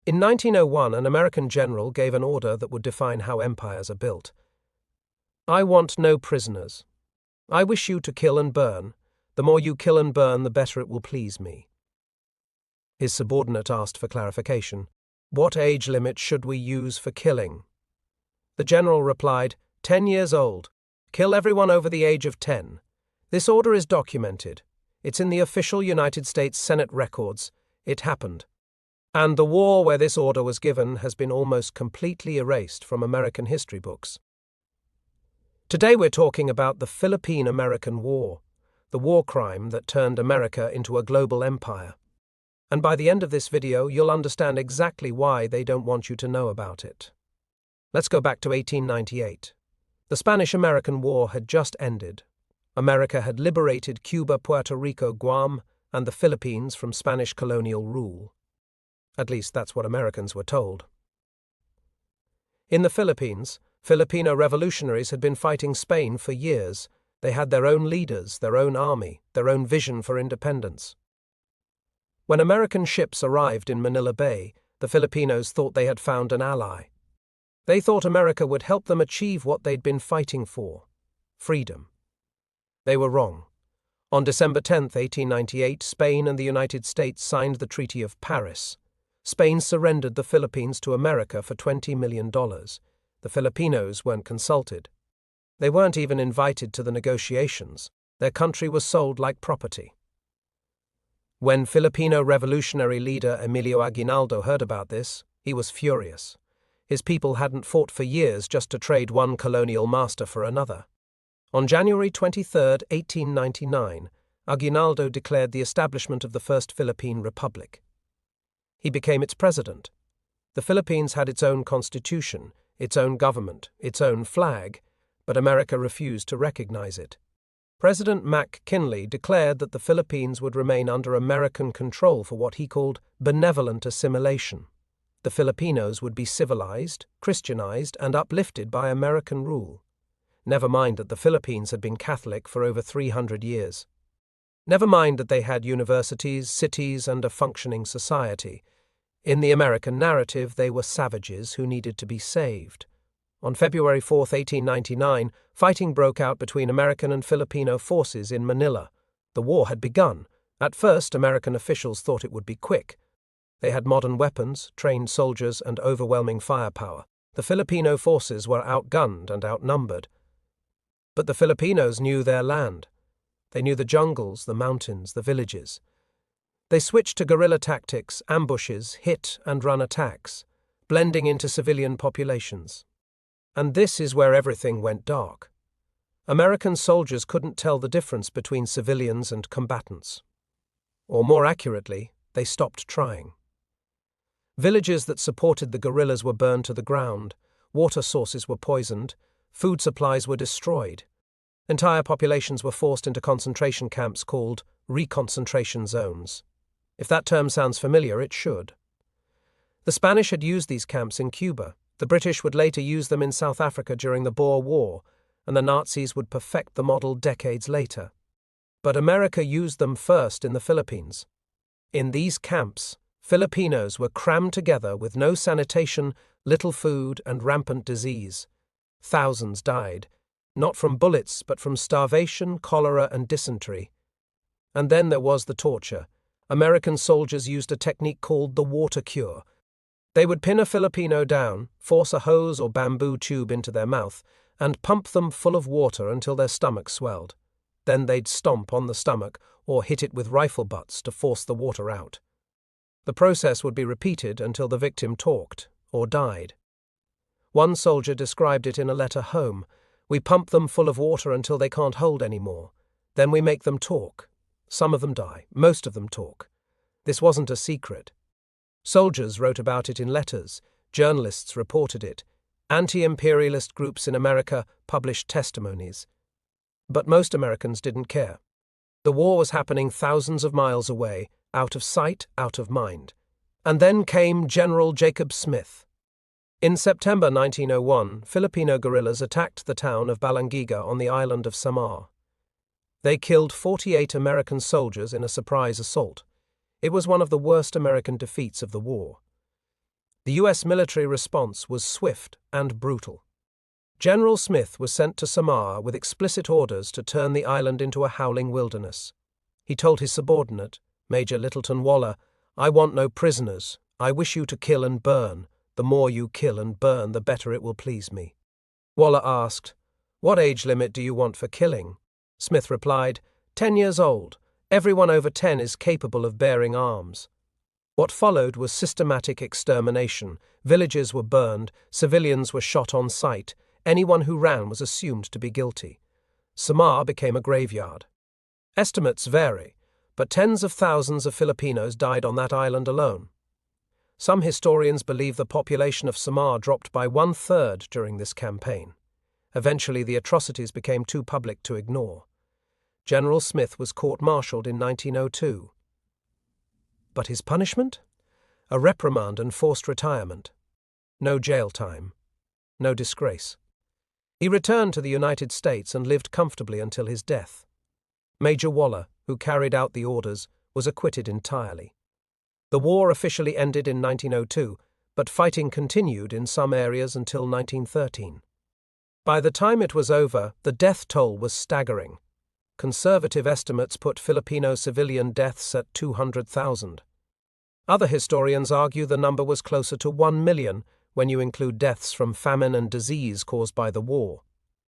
In 1901, an American general gave an order that would define how empires are built. "I want no prisoners. I wish you to kill and burn. The more you kill and burn, the better it will please me." His subordinate asked for clarification. "What age limit should we use for killing?" The general replied, 10 years old. Kill everyone over the age of 10. This order is documented. It's in the official United States Senate records. It happened. And the war where this order was given has been almost completely erased from American history books. Today we're talking about the Philippine-American War, the war crime that turned America into a global empire. And by the end of this video, you'll understand exactly why they don't want you to know about it. Let's go back to 1898. The Spanish-American War had just ended. America had liberated Cuba, Puerto Rico, Guam, and the Philippines from Spanish colonial rule. At least that's what Americans were told. In the Philippines, Filipino revolutionaries had been fighting Spain for years. They had their own leaders, their own army, their own vision for independence. When American ships arrived in Manila Bay, the Filipinos thought they had found an ally. They thought America would help them achieve what they'd been fighting for: freedom. They were wrong. On December 10, 1898, Spain and the United States signed the Treaty of Paris. Spain surrendered the Philippines to America for $20 million. The Filipinos weren't consulted. They weren't even invited to the negotiations. Their country was sold like property. When Filipino revolutionary leader Emilio Aguinaldo heard about this, he was furious. His people hadn't fought for years just to trade one colonial master for another. On January 23, 1899, Aguinaldo declared the establishment of the First Philippine Republic. He became its president. The Philippines had its own constitution, its own government, its own flag, but America refused to recognize it. President McKinley declared that the Philippines would remain under American control for what he called benevolent assimilation. The Filipinos would be civilized, Christianized, and uplifted by American rule. Never mind that the Philippines had been Catholic for over 300 years. Never mind that they had universities, cities, and a functioning society. In the American narrative, they were savages who needed to be saved. On February 4, 1899, fighting broke out between American and Filipino forces in Manila. The war had begun. At first, American officials thought it would be quick. They had modern weapons, trained soldiers, and overwhelming firepower. The Filipino forces were outgunned and outnumbered. But the Filipinos knew their land. They knew the jungles, the mountains, the villages. They switched to guerrilla tactics, ambushes, hit and run attacks, blending into civilian populations. And this is where everything went dark. American soldiers couldn't tell the difference between civilians and combatants. Or more accurately, they stopped trying. Villages that supported the guerrillas were burned to the ground, water sources were poisoned, food supplies were destroyed. Entire populations were forced into concentration camps called reconcentration zones. If that term sounds familiar, it should. The Spanish had used these camps in Cuba. The British would later use them in South Africa during the Boer War, and the Nazis would perfect the model decades later. But America used them first in the Philippines. In these camps, Filipinos were crammed together with no sanitation, little food, and rampant disease. Thousands died, not from bullets but from starvation, cholera, and dysentery. And then there was the torture. American soldiers used a technique called the water cure. They would pin a Filipino down, force a hose or bamboo tube into their mouth, and pump them full of water until their stomach swelled. Then they'd stomp on the stomach or hit it with rifle butts to force the water out. The process would be repeated until the victim talked or died. One soldier described it in a letter home. "We pump them full of water until they can't hold any more. Then we make them talk. Some of them die, most of them talk." This wasn't a secret. Soldiers wrote about it in letters, journalists reported it, anti-imperialist groups in America published testimonies. But most Americans didn't care. The war was happening thousands of miles away, out of sight, out of mind. And then came General Jacob Smith. In September 1901, Filipino guerrillas attacked the town of Balangiga on the island of Samar. They killed 48 American soldiers in a surprise assault. It was one of the worst American defeats of the war. The U.S. military response was swift and brutal. General Smith was sent to Samar with explicit orders to turn the island into a howling wilderness. He told his subordinate, Major Littleton Waller, "I want no prisoners. I wish you to kill and burn. The more you kill and burn, the better it will please me." Waller asked, "What age limit do you want for killing?" Smith replied, 10 years old. Everyone over 10 is capable of bearing arms." What followed was systematic extermination. Villages were burned, civilians were shot on sight. Anyone who ran was assumed to be guilty. Samar became a graveyard. Estimates vary, but tens of thousands of Filipinos died on that island alone. Some historians believe the population of Samar dropped by 1/3 during this campaign. Eventually, the atrocities became too public to ignore. General Smith was court-martialed in 1902. But his punishment? A reprimand and forced retirement. No jail time. No disgrace. He returned to the United States and lived comfortably until his death. Major Waller, who carried out the orders, was acquitted entirely. The war officially ended in 1902, but fighting continued in some areas until 1913. By the time it was over, the death toll was staggering. Conservative estimates put Filipino civilian deaths at 200,000. Other historians argue the number was closer to 1 million when you include deaths from famine and disease caused by the war.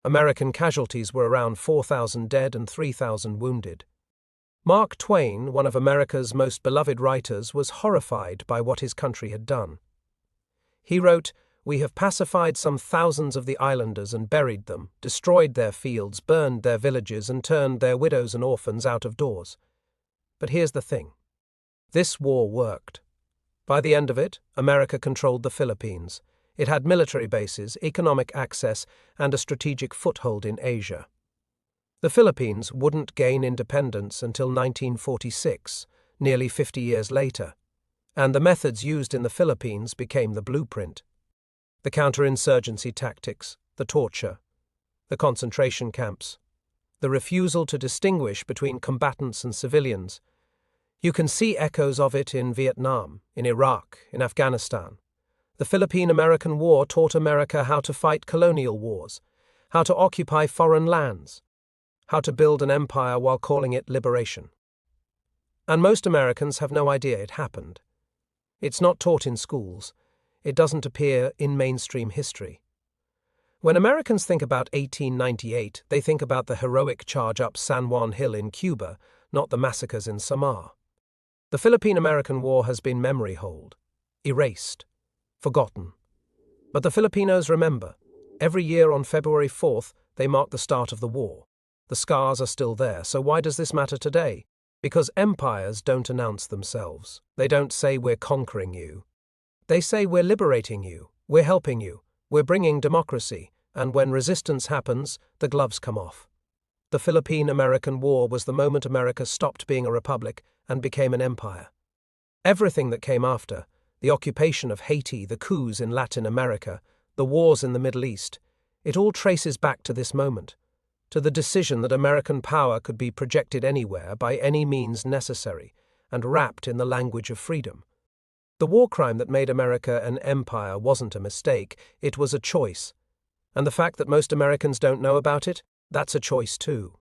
American casualties were around 4,000 dead and 3,000 wounded. Mark Twain, one of America's most beloved writers, was horrified by what his country had done. He wrote, "We have pacified some thousands of the islanders and buried them, destroyed their fields, burned their villages, and turned their widows and orphans out of doors. But here's the thing. This war worked. By the end of it, America controlled the Philippines. It had military bases, economic access, and a strategic foothold in Asia. The Philippines wouldn't gain independence until 1946, nearly 50 years later, and the methods used in the Philippines became the blueprint. The counterinsurgency tactics, the torture, the concentration camps, the refusal to distinguish between combatants and civilians. You can see echoes of it in Vietnam, in Iraq, in Afghanistan. The Philippine-American War taught America how to fight colonial wars, how to occupy foreign lands, how to build an empire while calling it liberation. And most Americans have no idea it happened. It's not taught in schools. It doesn't appear in mainstream history. When Americans think about 1898, they think about the heroic charge up San Juan Hill in Cuba, not the massacres in Samar. The Philippine-American War has been memory holed, erased, forgotten. But the Filipinos remember. Every year on February 4th, they mark the start of the war. The scars are still there, so why does this matter today? Because empires don't announce themselves. They don't say we're conquering you. They say we're liberating you, we're helping you, we're bringing democracy, and when resistance happens, the gloves come off. The Philippine-American War was the moment America stopped being a republic and became an empire. Everything that came after, the occupation of Haiti, the coups in Latin America, the wars in the Middle East, it all traces back to this moment, to the decision that American power could be projected anywhere by any means necessary and wrapped in the language of freedom. The war crime that made America an empire wasn't a mistake, it was a choice. And the fact that most Americans don't know about it, that's a choice too.